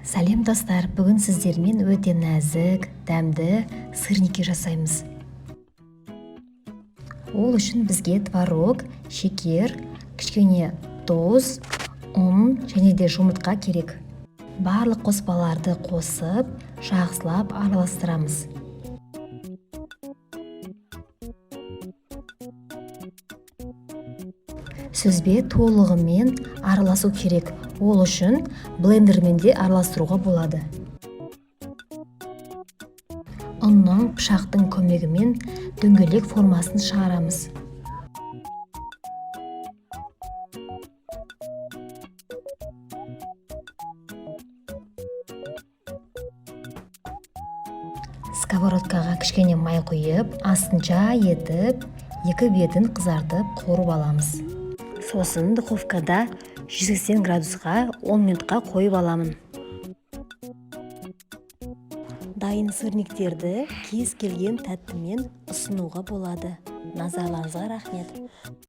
Сәлем достар, бүгін сіздермен өте нәзік, дәмді сырники жасаймыз. Ол үшін бізге творог, шекер, кішкене тұз, ұн және де жұмыртқа керек. Барлық қоспаларды қосып, жақсылап араластырамыз. Сүзбе толығымен араласу керек. Ол үшін блендермен де араластыруға болады. Ұнның пышақтың көмегімен дөңгелек формасын шығарамыз. Сковородкаға кішкене май құйып, астын жай етіп, екі бетін қызартып қуырып аламыз. Сосын духовкада 180 градусқа 10 минутқа қойып аламын. Дайын сырниктерді кез келген тәттімен ұсынуға болады. Назарларыңызға рахмет.